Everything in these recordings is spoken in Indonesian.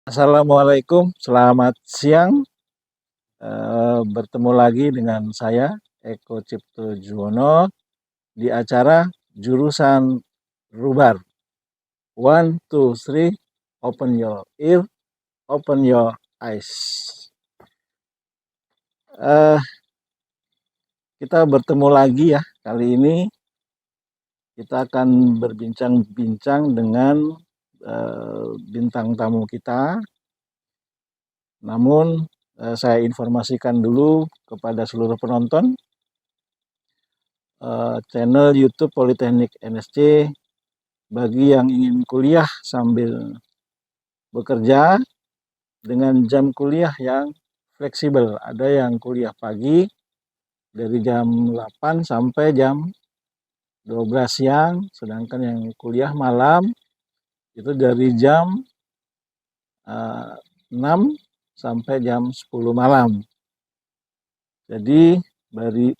Assalamualaikum, selamat siang. Bertemu lagi dengan saya, Eko Cipto Juwono, di acara Jurusan Rubar. One, two, three, open your ear, open your eyes. Eh, kita bertemu lagi ya, kali ini kita akan berbincang-bincang dengan bintang tamu kita. Namun saya informasikan dulu kepada seluruh penonton, channel YouTube Politeknik NSC bagi yang ingin kuliah sambil bekerja dengan jam kuliah yang fleksibel. Ada yang kuliah pagi dari jam 8 sampai jam 12 siang, sedangkan yang kuliah malam itu dari jam 6 sampai jam 10 malam. Jadi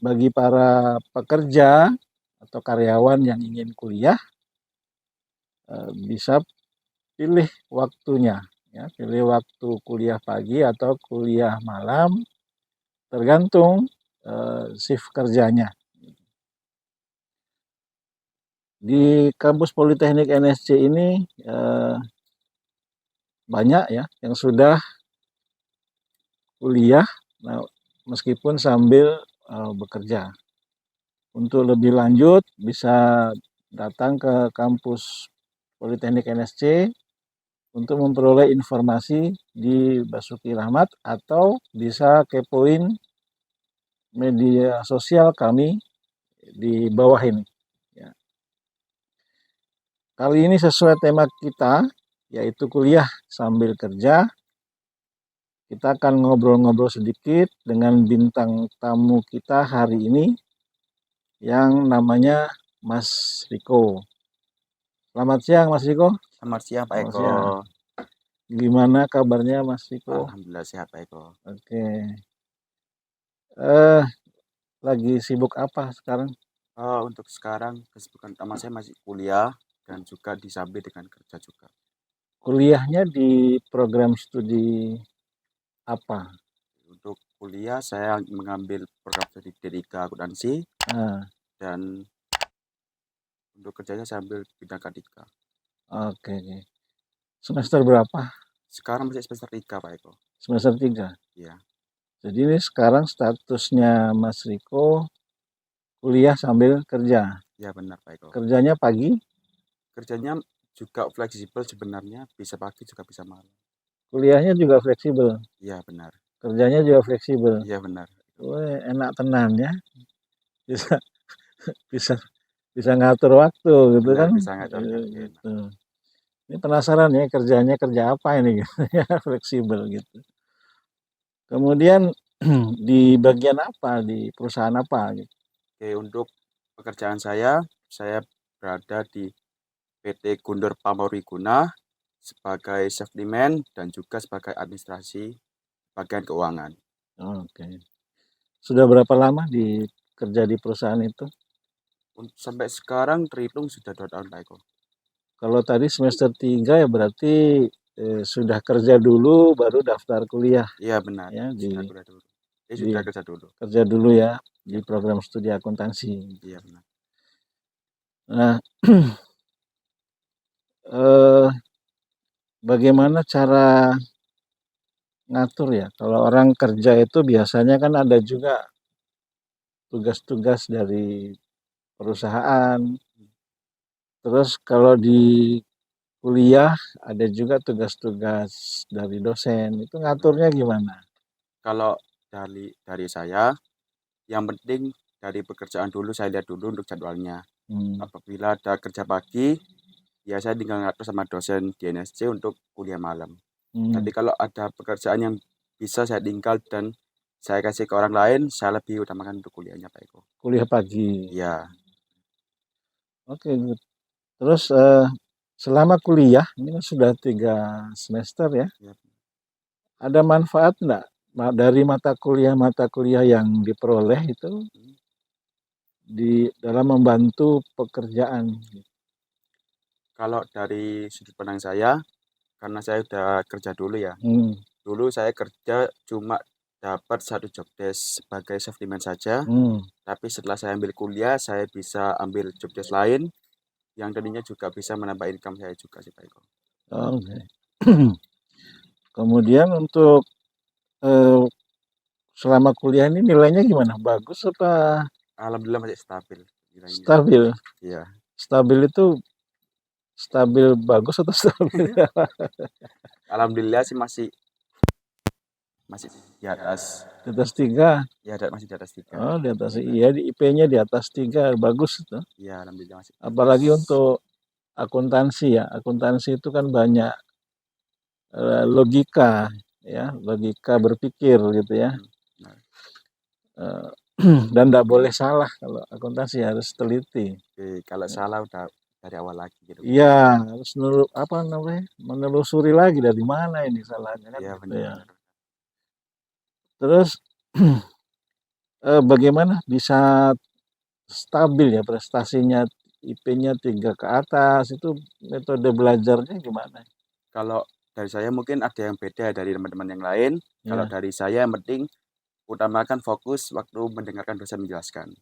bagi para pekerja atau karyawan yang ingin kuliah bisa pilih waktunya, ya, pilih waktu kuliah pagi atau kuliah malam, tergantung shift kerjanya. Di kampus Politeknik NSC ini banyak ya yang sudah kuliah, meskipun sambil bekerja. Untuk lebih lanjut bisa datang ke kampus Politeknik NSC untuk memperoleh informasi di Basuki Rahmat atau bisa kepoin media sosial kami di bawah ini. Ya. Kali ini sesuai tema kita, yaitu kuliah sambil kerja. Kita akan ngobrol-ngobrol sedikit dengan bintang tamu kita hari ini yang namanya Mas Riko. Selamat siang Mas Riko. Selamat siang Pak Selamat Eko. siang. Gimana kabarnya Mas Riko? Alhamdulillah sehat Pak Eko. Oke. Lagi sibuk apa sekarang? Untuk sekarang kesibukan utama saya masih kuliah dan juga disambi dengan kerja juga. Kuliahnya di program studi apa? Untuk kuliah saya mengambil program studi D3 akuntansi dan untuk kerjanya saya ambil bidang K3. Oke. Semester berapa? Sekarang masih semester 3 Pak Eko. Semester 3. Iya. Jadi ini sekarang statusnya Mas Riko kuliah sambil kerja. Iya benar Pak Eko. Kerjanya pagi? Kerjanya juga fleksibel sebenarnya, bisa pagi juga bisa malam. Kuliahnya juga fleksibel? Iya benar. Kerjanya juga fleksibel? Iya benar. Wah, enak tenan ya. Bisa bisa bisa ngatur waktu gitu Benar, kan. bisa ngatur Gitu. Ini penasaran ya kerjanya kerja apa ini gitu ya, fleksibel gitu. Kemudian di bagian apa, di perusahaan apa gitu? Oke, untuk pekerjaan saya berada di PT Guntur Pamorwiguna sebagai safety-man dan juga sebagai administrasi bagian keuangan. Oke. Sudah berapa lama kerja di perusahaan itu? Sampai sekarang terhitung sudah 2 tahun Pak Eko. Kalau tadi semester 3 ya berarti sudah kerja dulu baru daftar kuliah Iya benar, ya sudah kuliah dulu. di Sudah kerja dulu. kerja dulu ya di Iya, program studi akuntansi. iya benar. Nah, eh, bagaimana cara ngatur ya? Kalau orang kerja itu biasanya kan ada juga tugas-tugas dari perusahaan. Terus kalau di kuliah ada juga tugas-tugas dari dosen. Itu ngaturnya gimana? Kalau dari saya, yang penting dari pekerjaan dulu saya lihat dulu untuk jadwalnya. Apabila ada kerja pagi, ya saya tinggal ngatur sama dosen di NSC untuk kuliah malam. Tapi kalau ada pekerjaan yang bisa saya tinggal dan saya kasih ke orang lain, saya lebih utamakan untuk kuliahnya Pak Eko. Kuliah pagi. Iya. Oke, good. Terus selama kuliah, ini kan sudah 3 semester ya, Ya. ada manfaat enggak dari mata kuliah yang diperoleh itu di dalam membantu pekerjaan? Kalau dari sudut pandang saya, karena saya udah kerja dulu ya. Hmm. Dulu saya kerja cuma dapat satu job desk sebagai safety man saja. Hmm. Tapi setelah saya ambil kuliah, saya bisa ambil job desk lain yang tadinya juga bisa menambah income saya juga sih Pak Eko. Oke. Kemudian untuk selama kuliah ini nilainya gimana? Bagus apa Alhamdulillah masih stabil nilainya. stabil? Iya. Stabil itu stabil bagus atau stabil? Alhamdulillah sih masih di atas. Di atas 3. Ya, masih di atas 3. Oh, di atas. Iya, di IP-nya di atas 3, bagus itu. Iya, alhamdulillah masih. Apalagi untuk akuntansi ya. Akuntansi itu kan banyak logika ya, logika berpikir gitu ya. Nah, Dan tidak boleh salah kalau akuntansi, harus teliti. kalau salah udah dari awal lagi gitu. Iya, harus menelusuri lagi dari mana ini salahnya kan Iya, gitu benar. ya. Terus bagaimana bisa stabil ya prestasinya, IP-nya 3 ke atas, itu metode belajarnya gimana? Kalau dari saya mungkin ada yang beda dari teman-teman yang lain. Kalau Ya. dari saya yang penting utamakan fokus waktu mendengarkan dosen menjelaskan.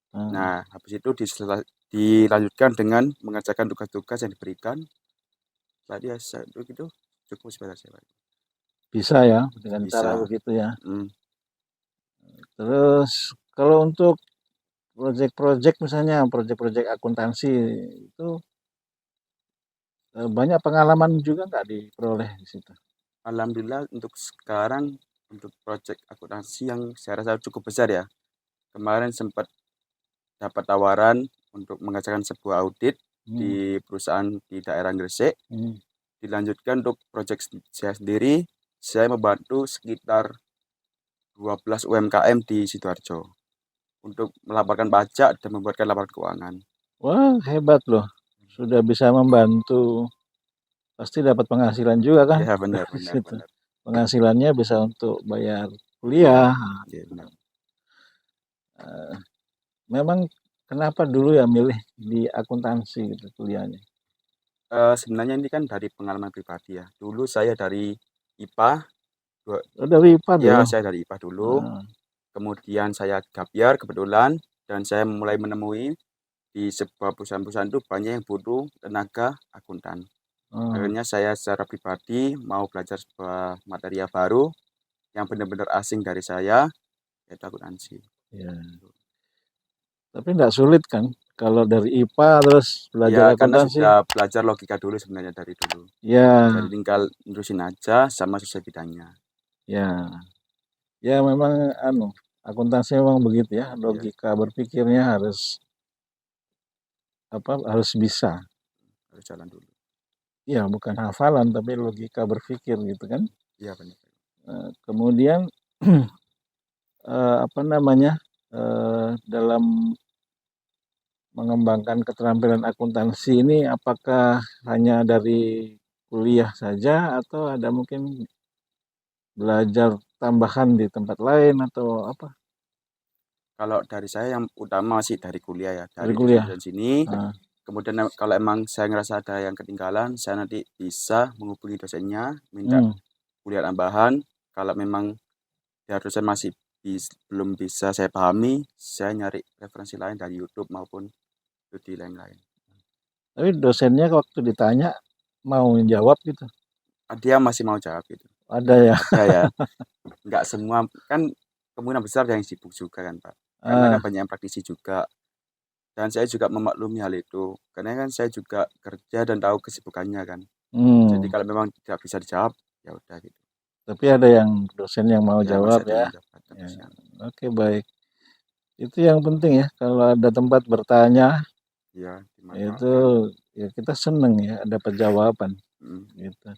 Nah, habis itu dilanjutkan dengan mengerjakan tugas-tugas yang diberikan. Tadi ya itu cukup sebenarnya. Bisa ya dengan cara Bisa. begitu ya. Terus kalau untuk proyek-proyek misalnya, proyek-proyek akuntansi itu banyak pengalaman juga nggak diperoleh di situ? Alhamdulillah untuk sekarang untuk proyek akuntansi yang saya rasa cukup besar ya. Kemarin sempat dapat tawaran untuk mengerjakan sebuah audit di perusahaan di daerah Gresik. Dilanjutkan untuk proyek saya sendiri, saya membantu sekitar 12 UMKM di Sidoarjo untuk melaporkan pajak dan membuatkan laporan keuangan. Wah, hebat loh. Sudah bisa membantu, pasti dapat penghasilan juga kan? Ya, benar. Penghasilannya bisa untuk bayar kuliah. Ya, benar. Memang kenapa dulu ya milih di akuntansi gitu kuliahnya? Sebenarnya ini kan dari pengalaman pribadi ya. Dulu saya dari IPA. Dari IPA dulu? Ya, saya dari IPA dulu. Kemudian saya gap year kebetulan dan saya mulai menemui di sebuah perusahaan-perusahaan itu banyak yang butuh tenaga akuntan. Akhirnya saya secara pribadi mau belajar sebuah materi baru yang benar-benar asing dari saya, yaitu akuntansi. Ya. Tapi tidak sulit kan kalau dari IPA terus belajar Ya, karena akuntansi? sudah belajar logika dulu sebenarnya dari dulu. Ya. Jadi tinggal nerusin aja sama sesuai bidangnya. Ya. Ya memang akuntansi memang begitu ya, logika berpikirnya harus bisa. Harus jalan dulu. Ya, bukan hafalan tapi logika berpikir gitu kan. Iya, benar. Kemudian dalam mengembangkan keterampilan akuntansi ini apakah hanya dari kuliah saja atau ada mungkin belajar tambahan di tempat lain atau apa? Kalau dari saya yang utama sih dari kuliah ya, dari kuliah. dosen sini. Kemudian kalau emang saya ngerasa ada yang ketinggalan, saya nanti bisa menghubungi dosennya, minta kuliah tambahan. Kalau memang dari dosen masih belum bisa saya pahami, saya nyari referensi lain dari YouTube maupun studi lain-lain. Tapi dosennya waktu ditanya mau jawab gitu? Dia masih mau jawab gitu. Ada ya? Ada ya. Nggak semua, kan kemungkinan besar yang sibuk juga kan Pak. Karena kan banyak yang praktisi juga. Dan saya juga memaklumi hal itu. Karena kan saya juga kerja dan tahu kesibukannya kan. Jadi kalau memang tidak bisa dijawab, ya udah gitu. Tapi ada yang dosen yang mau jawab ya? Ya. Oke, baik. Itu yang penting ya, kalau ada tempat bertanya, ya itu ya kita seneng ya dapat jawaban. Gitu.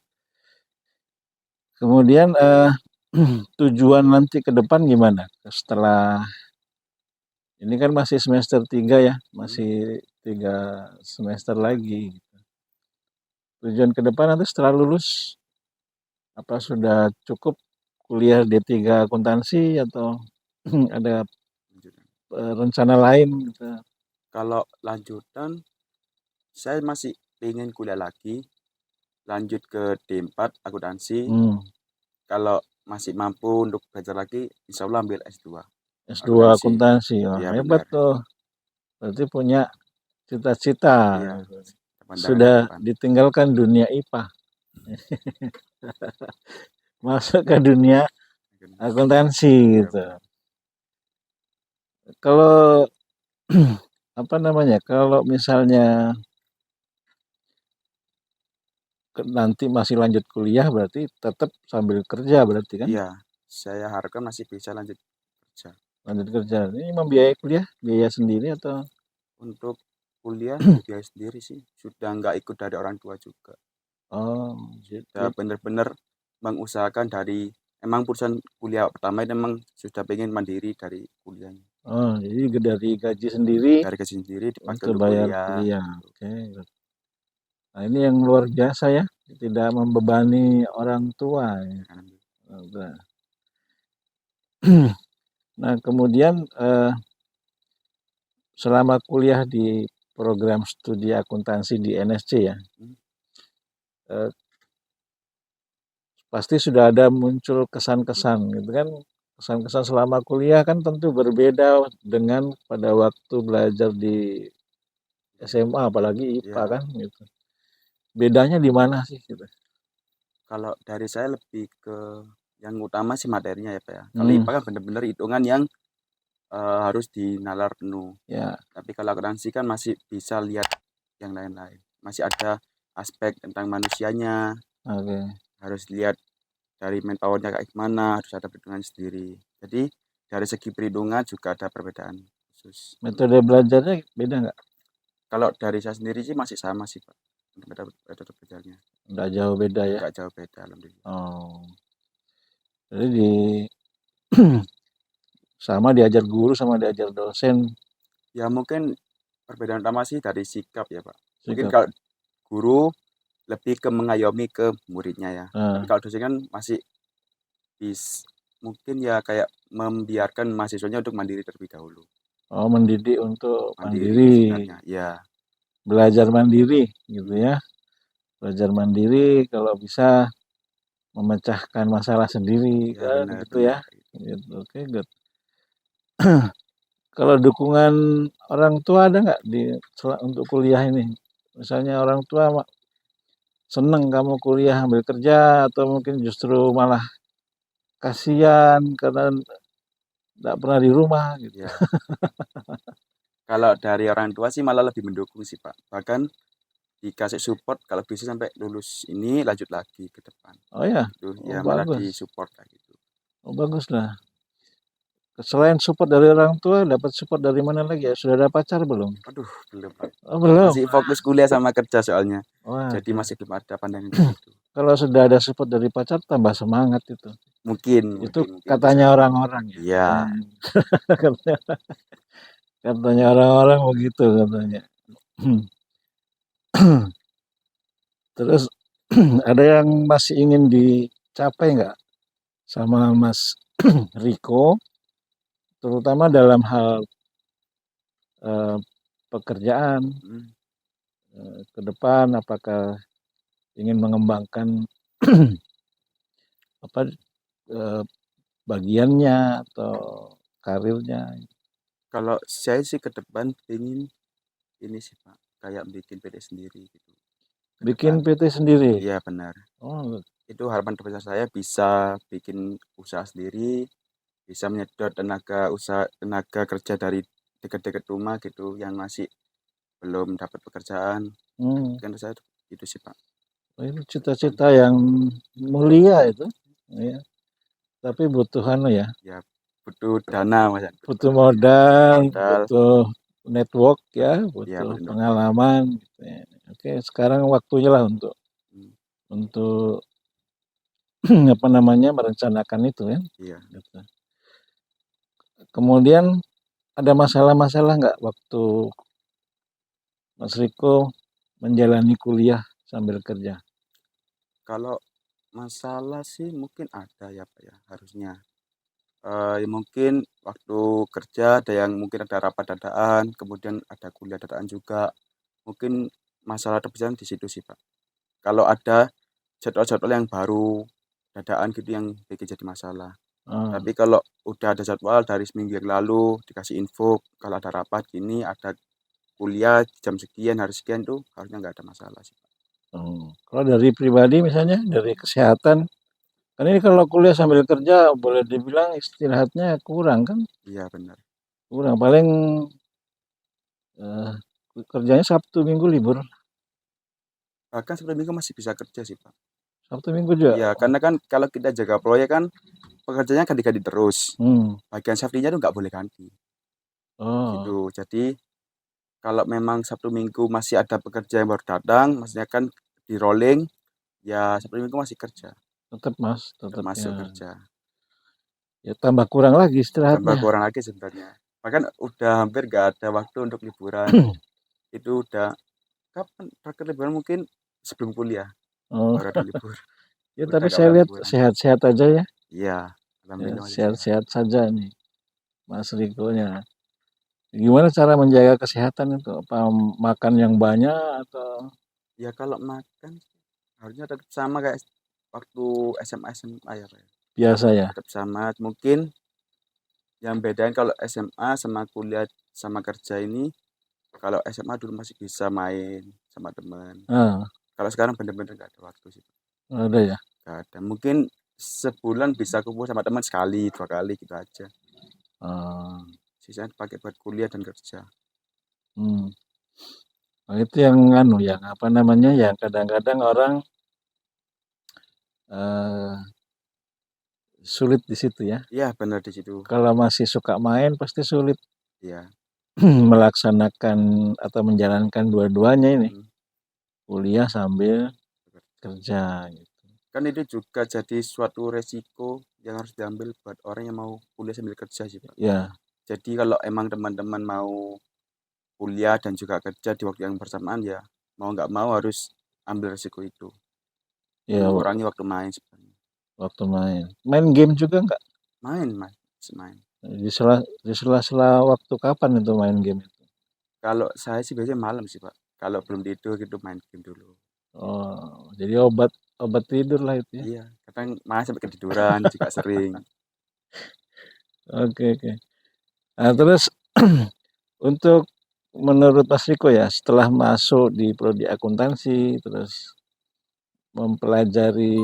Kemudian tujuan nanti ke depan gimana? Setelah ini kan masih semester 3 ya, masih 3 semester lagi. Tujuan ke depan nanti setelah lulus, apa sudah cukup kuliah D3 akuntansi atau ada rencana lain gitu? Kalau lanjutan, saya masih ingin kuliah lagi lanjut ke D4 akuntansi. Kalau masih mampu untuk belajar lagi, insya Allah ambil S2. S2 akuntansi, Iya, hebat benar. tuh. Berarti punya cita-cita. Iya, Sudah ditinggalkan dunia IPA. Masuk ke dunia akuntansi gitu. Kalau apa namanya? Kalau misalnya nanti masih lanjut kuliah berarti tetap sambil kerja berarti kan? Iya, saya harapkan masih bisa lanjut kerja. Lanjut kerja. Ini membiayai kuliah, biaya sendiri atau? Untuk kuliah biaya sendiri sih, sudah nggak ikut dari orang tua juga. Oh, sudah benar-benar mengusahakan dari emang putusan kuliah pertama itu memang sudah pengen mandiri dari kuliahnya. Oh, jadi dari gaji sendiri dipakai untuk untuk bayar kuliah. Oke. Nah, ini yang luar biasa ya, tidak membebani orang tua. Ya. Nah, kemudian selama kuliah di program studi akuntansi di NSC ya, pasti sudah ada muncul kesan-kesan gitu kan. Kesan-kesan selama kuliah kan tentu berbeda dengan pada waktu belajar di SMA, apalagi IPA kan gitu. Bedanya di mana sih gitu? Kalau dari saya lebih ke yang utama sih materinya ya Pak ya. Kalau IPA kan benar-benar hitungan yang harus dinalar penuh. Ya. Tapi kalau akuntansi kan masih bisa lihat yang lain-lain. Masih ada aspek tentang manusianya. Harus lihat dari manpowernya kayak gimana, harus ada perhitungan sendiri. Jadi dari segi perhitungan juga ada perbedaan khusus. Metode belajarnya beda nggak? Kalau dari saya sendiri sih masih sama sih Pak. Metode belajarnya. Nggak jauh beda ya? Nggak jauh beda, alhamdulillah. Oh. Jadi sama diajar guru sama diajar dosen. Ya mungkin perbedaan utama sih dari sikap ya Pak. Mungkin kalau guru lebih ke mengayomi ke muridnya ya. Tapi kalau dosen kan masih mungkin ya kayak membiarkan mahasiswanya untuk mandiri terlebih dahulu. Oh, mendidik untuk mandiri. Ya. Belajar mandiri gitu ya. Belajar mandiri, kalau bisa memecahkan masalah sendiri kan gitu ya. Gitu. Oke, good. Kalau dukungan orang tua ada nggak untuk kuliah ini? Misalnya orang tua seneng kamu kuliah ambil kerja, atau mungkin justru malah kasihan karena nggak pernah di rumah gitu. Ya. Kalau dari orang tua sih malah lebih mendukung sih Pak. Bahkan dikasih support kalau bisa sampai lulus ini lanjut lagi ke depan. Oh ya? Ya malah disupport kayak gitu. Oh, bagus lah. Selain support dari orang tua, dapat support dari mana lagi ya? Sudah ada pacar belum? Aduh, belum Pak. Oh, belum. Masih fokus kuliah sama kerja soalnya. Wah, jadi masih belum ada pandangan ke situ. Kalau sudah ada support dari pacar tambah semangat itu. Mungkin. Itu katanya orang-orang ya. Iya. Katanya orang-orang begitu katanya. Terus ada yang masih ingin dicapai nggak sama Mas Riko, terutama dalam hal pekerjaan ke depan? Apakah ingin mengembangkan bagiannya atau karirnya? Kalau saya sih ke depan ingin ini sih Pak, kayak bikin PT sendiri gitu. Bikin PT sendiri? Iya benar. Oh. Itu harapan terbesar saya, bisa bikin usaha sendiri, bisa menyedot tenaga kerja dari dekat-dekat rumah gitu yang masih belum dapat pekerjaan. Kan saya itu sih Pak. Itu cita-cita yang mulia itu. Ya. Tapi butuh ya. Ya butuh dana Mas. Butuh modal, butuh network ya, butuh pengalaman. Oke, sekarang waktunya lah untuk merencanakan itu ya. Iya. Gitu. Kemudian ada masalah-masalah nggak waktu Mas Riko menjalani kuliah sambil kerja? Kalau masalah sih mungkin ada ya Pak ya, harusnya. Ya mungkin waktu kerja ada yang mungkin ada rapat dadaan, kemudian ada kuliah dadaan juga. Mungkin masalah terbesar di situ sih Pak. Kalau ada jadwal-jadwal yang baru dadakan gitu yang bikin jadi masalah. Oh, Tapi kalau udah ada jadwal dari seminggu yang lalu dikasih info kalau ada rapat gini, ada kuliah jam sekian, hari sekian tuh harusnya nggak ada masalah sih, Pak. Kalau dari pribadi misalnya dari kesehatan, kan ini kalau kuliah sambil kerja boleh dibilang istirahatnya kurang kan? Iya benar. Kurang paling eh, kerjanya Sabtu Minggu libur. Bahkan Sabtu Minggu masih bisa kerja sih, Pak. Sabtu Minggu juga. Iya, karena kan kalau kita jaga proyek kan pekerjaannya ganti-ganti terus. Hmm. Bagian safety-nya tuh nggak boleh ganti. Oh, Gitu. Jadi kalau memang Sabtu Minggu masih ada pekerja yang baru datang, maksudnya kan di rolling, ya Sabtu Minggu masih kerja, tetap Mas, tetap tetap masuk ya. kerja. Ya tambah kurang lagi Tambah istirahatnya. kurang lagi sebenarnya. Bahkan udah hampir nggak ada waktu untuk liburan. Itu udah kapan terakhir liburan mungkin sebelum kuliah Oh, baru ada libur. ya Udah tapi nggak saya pernah lihat liburan. sehat-sehat aja ya. Iya, Ya, alhamdulillah masih sehat. sehat-sehat saja nih Mas Riko-nya. Gimana cara menjaga kesehatan itu? Apa makan yang banyak atau Ya kalau makan harusnya tetap sama kayak waktu SMA SMA ya, Pak, ya. biasa ya? Tetap sama. Mungkin yang bedain kalau SMA sama kuliah sama kerja ini, kalau SMA dulu masih bisa main sama teman. Ah, Kalau sekarang bener-bener nggak ada waktu sih. ada ya. Nggak ada. Mungkin sebulan bisa kumpul sama teman sekali, 2 kali gitu aja. Ah, Sisanya dipakai buat kuliah dan kerja. hmm. Nah, itu yang anu yang apa namanya yang kadang-kadang orang eh, sulit di situ ya. Iya benar di situ. Kalau masih suka main pasti sulit Iya. melaksanakan atau menjalankan dua-duanya ini, Hmm. kuliah sambil kerja gitu. Kan itu juga jadi suatu resiko yang harus diambil buat orang yang mau kuliah sambil kerja sih, Pak. Ya, Jadi kalau emang teman-teman mau kuliah dan juga kerja di waktu yang bersamaan ya mau nggak mau harus ambil resiko itu. ya Mengurangi waktu main sebenarnya. waktu main. Main game juga nggak? Main, Mas, main. Di sela-sela waktu kapan itu main game itu? Kalau saya sih biasanya malam sih, Pak. Kalau belum tidur gitu main game dulu. Oh, jadi obat obat tidur lah itu ya. Iya, kadang malah sampai ketiduran juga sering. Oke, oke. Nah, terus untuk menurut Mas Riko ya, setelah masuk di prodi akuntansi, terus mempelajari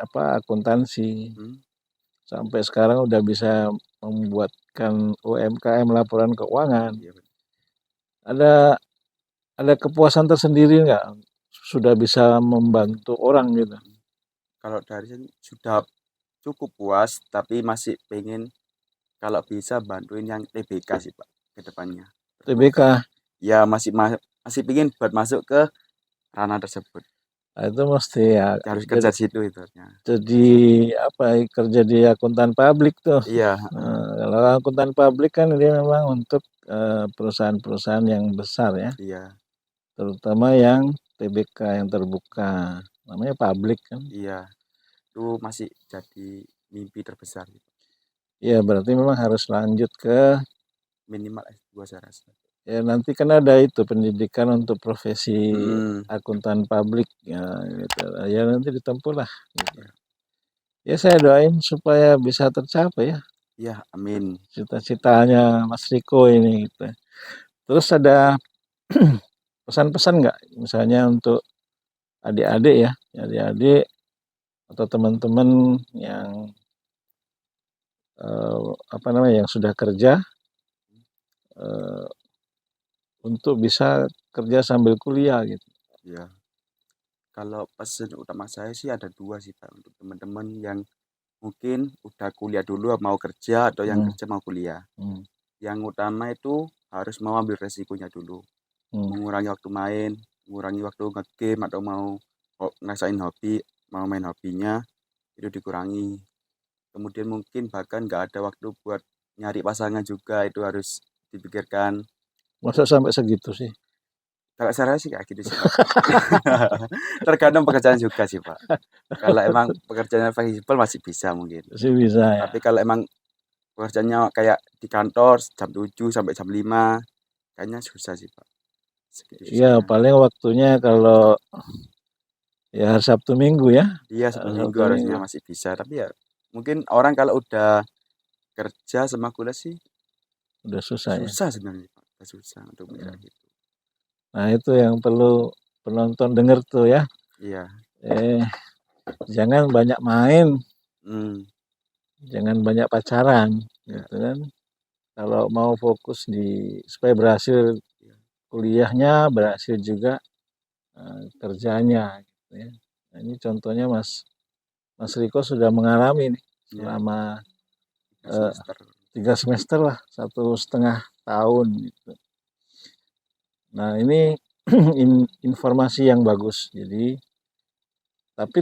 apa akuntansi, Hmm, sampai sekarang udah bisa membuatkan UMKM laporan keuangan. iya, betul. Ada ada kepuasan tersendiri nggak? Sudah bisa membantu orang gitu. Kalau dari saya sudah cukup puas, tapi masih pengen kalau bisa bantuin yang TBK sih, Pak, ke depannya. TBK, Terbuka. Ya masih pengen buat masuk ke ranah tersebut. nah itu mesti ya Harus kerja jadi, di situ itu. jadi apa kerja di akuntan publik tuh. Iya, Kalau akuntan publik kan dia memang untuk perusahaan-perusahaan yang besar ya, iya, terutama yang TBK yang terbuka, namanya publik kan. iya. Itu masih jadi mimpi terbesar gitu. Ya berarti memang harus lanjut ke Minimal S2 saya rasa. ya nanti kan ada itu pendidikan untuk profesi Mm-mm. akuntan publik ya gitu. Ya nanti ditempuh lah gitu. Ya, Ya saya doain supaya bisa tercapai ya ya, amin. cita-citanya Mas Riko ini gitu. Terus ada pesan-pesan nggak misalnya untuk adik-adik ya, adik-adik atau teman-teman yang apa namanya yang sudah kerja eh, untuk bisa kerja sambil kuliah gitu. Ya, kalau pesan utama saya sih ada dua sih, Pak, untuk teman-teman yang mungkin udah kuliah dulu mau kerja atau yang Hmm, kerja mau kuliah. hmm, Yang utama itu harus mau ambil resikonya dulu. hmm. Mengurangi waktu main, mengurangi waktu nge-game atau mau ngasain hobi, mau main hobinya itu dikurangi. Kemudian mungkin bahkan nggak ada waktu buat nyari pasangan juga itu harus dipikirkan. Masa sampai segitu sih? Kalau saya sih kayak gitu sih, Pak. Tergantung pekerjaan juga sih, Pak. Kalau emang pekerjaannya fleksibel masih bisa mungkin. Masih bisa ya. Tapi kalau emang pekerjaannya kayak di kantor jam 7 sampai jam 5, kayaknya susah sih, Pak. Segitu Ya susahnya. paling waktunya kalau Ya Sabtu Minggu ya. Iya, Sabtu Minggu Sabtu harusnya Minggu. masih bisa, tapi ya mungkin orang kalau udah kerja sama kuliah sih Udah susah ya. susah sebenarnya Pak, udah susah untuk mikir gitu. Nah itu yang perlu penonton denger tuh ya. Iya. Jangan banyak main, jangan banyak pacaran, Ya, gitu kan. Kalau mau fokus supaya berhasil iya. kuliahnya, berhasil juga kerjanya, gitu ya. Nah, ini contohnya Mas Riko sudah mengalami nih Iya, selama 3 semester. 3 semester lah, 1,5 tahun gitu. Nah ini informasi yang bagus. Jadi tapi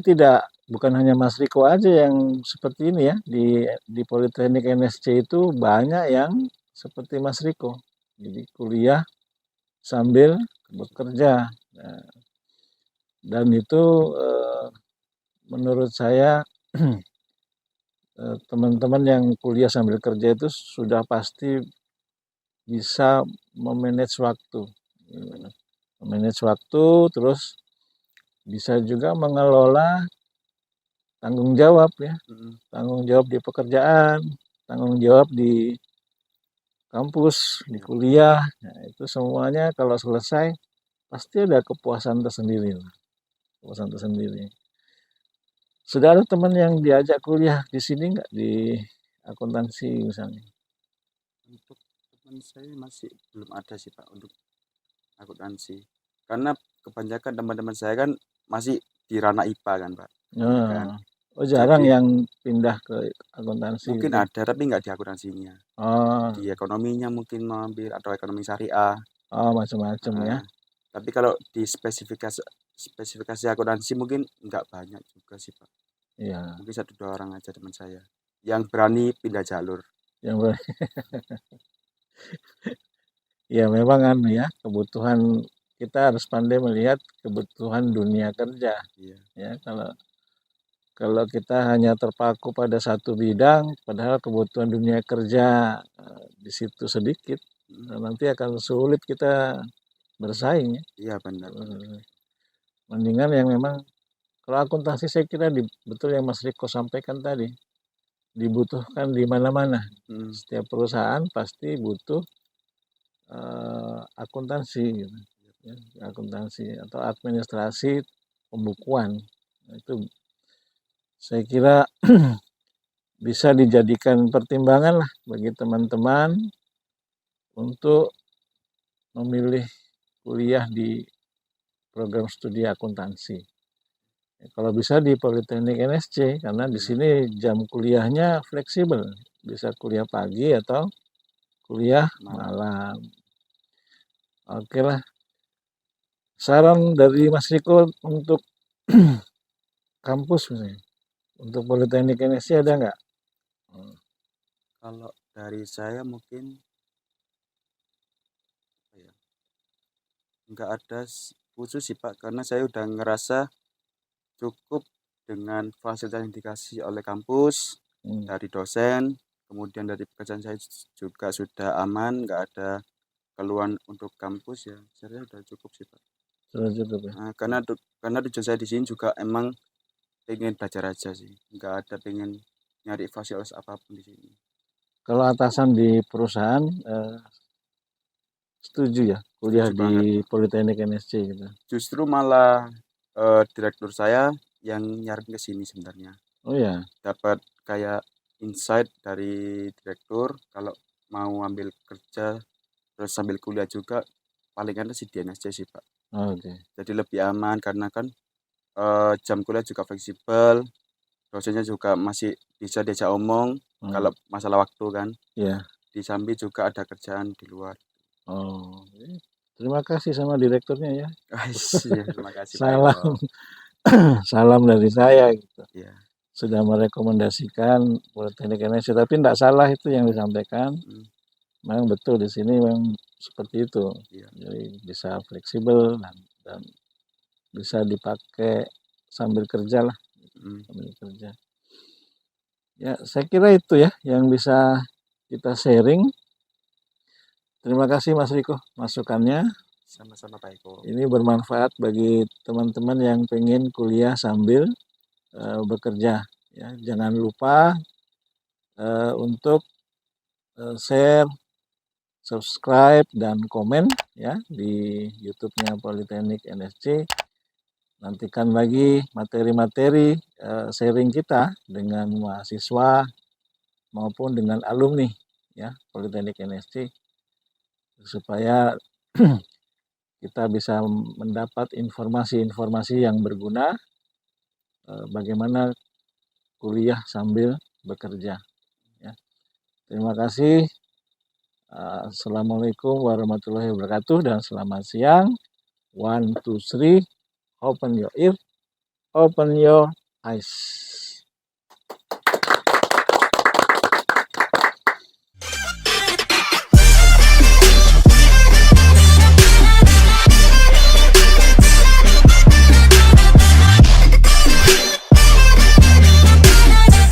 bukan hanya Mas Riko aja yang seperti ini ya, di Politeknik NSC itu banyak yang seperti Mas Riko. Jadi kuliah sambil bekerja. Nah, dan itu menurut saya teman-teman yang kuliah sambil kerja itu sudah pasti bisa memanage waktu. Memanage waktu, terus bisa juga mengelola tanggung jawab ya. Tanggung jawab di pekerjaan, tanggung jawab di kampus, di kuliah. Nah, itu semuanya kalau selesai pasti ada kepuasan tersendiri. Kepuasan tersendiri. Sudah ada teman yang diajak kuliah di sini nggak, di akuntansi misalnya? Untuk teman saya masih belum ada sih Pak untuk akuntansi. Karena kebanyakan teman-teman saya kan masih di ranah IPA kan Pak. Ya kan. Oh jarang Jadi yang pindah ke akuntansi mungkin gitu. ada tapi nggak di akuntansinya. Oh, Di ekonominya mungkin mau ambil atau ekonomi syariah. oh macam-macam ya. Tapi kalau di spesifikasi akuntansi mungkin nggak banyak juga sih Pak. Iya, Mungkin 1-2 orang aja teman saya yang berani pindah jalur. yang ya memang ya, kebutuhan kita harus pandai melihat kebutuhan dunia kerja. Iya. Ya, kalau kita hanya terpaku pada satu bidang, padahal kebutuhan dunia kerja di situ sedikit, nanti akan sulit kita bersaing ya. Iya benar. Mendingan yang memang kalau akuntansi saya kira betul yang Mas Riko sampaikan tadi, dibutuhkan di mana-mana. Setiap perusahaan pasti butuh akuntansi gitu. Ya, akuntansi atau administrasi pembukuan. Nah, itu saya kira bisa dijadikan pertimbangan lah bagi teman-teman untuk memilih kuliah di program studi akuntansi. Ya, kalau bisa di Politeknik NSC karena di sini jam kuliahnya fleksibel, bisa kuliah pagi atau kuliah malam. Oke lah. Saran dari Mas Riko untuk kampus misalnya, untuk Politeknik NSC ada nggak? Kalau dari saya mungkin nggak ada khusus sih Pak, karena saya udah ngerasa cukup dengan fasilitas yang dikasih oleh kampus, dari dosen, kemudian dari pekerjaan saya juga sudah aman, nggak ada keluhan untuk kampus ya, saya udah cukup sih Pak. Sudah cukup ya. Karena tujuan saya di sini juga emang pengen belajar aja sih, nggak ada pengen nyari fasilitas apapun di sini. Kalau atasan di perusahaan setuju ya kuliah Setuju di banget. Politeknik NSC gitu. Justru malah direktur saya yang nyarin ke sini sebenarnya. Oh ya. Dapat kayak insight dari direktur kalau mau ambil kerja terus sambil kuliah juga paling enak sih di NSC sih Pak. Oke. Jadi lebih aman karena kan jam kuliah juga fleksibel, dosennya juga masih bisa diajak omong kalau masalah waktu kan. Iya. Di samping juga ada kerjaan di luar. Oh, terima kasih sama direkturnya ya. Iya, terima kasih Pak Salam, Eko. salam dari saya gitu. Iya. Sudah merekomendasikan Politeknik NSC, tapi tidak salah itu yang disampaikan. Memang betul di sini memang seperti itu. Iya. Jadi bisa fleksibel dan bisa dipakai sambil kerja lah. Sambil kerja. Ya, saya kira itu ya yang bisa kita sharing. Terima kasih Mas Riko masukannya. Sama-sama Pak Eko. Ini bermanfaat bagi teman-teman yang pengen kuliah sambil bekerja. Ya, jangan lupa untuk share, subscribe, dan komen ya di YouTube-nya Politeknik NSC. Nantikan lagi materi-materi sharing kita dengan mahasiswa maupun dengan alumni ya Politeknik NSC supaya kita bisa mendapat informasi-informasi yang berguna bagaimana kuliah sambil bekerja. Ya. Terima kasih. Assalamualaikum warahmatullahi wabarakatuh dan selamat siang. 1, 2, 3, open your ear, open your eyes.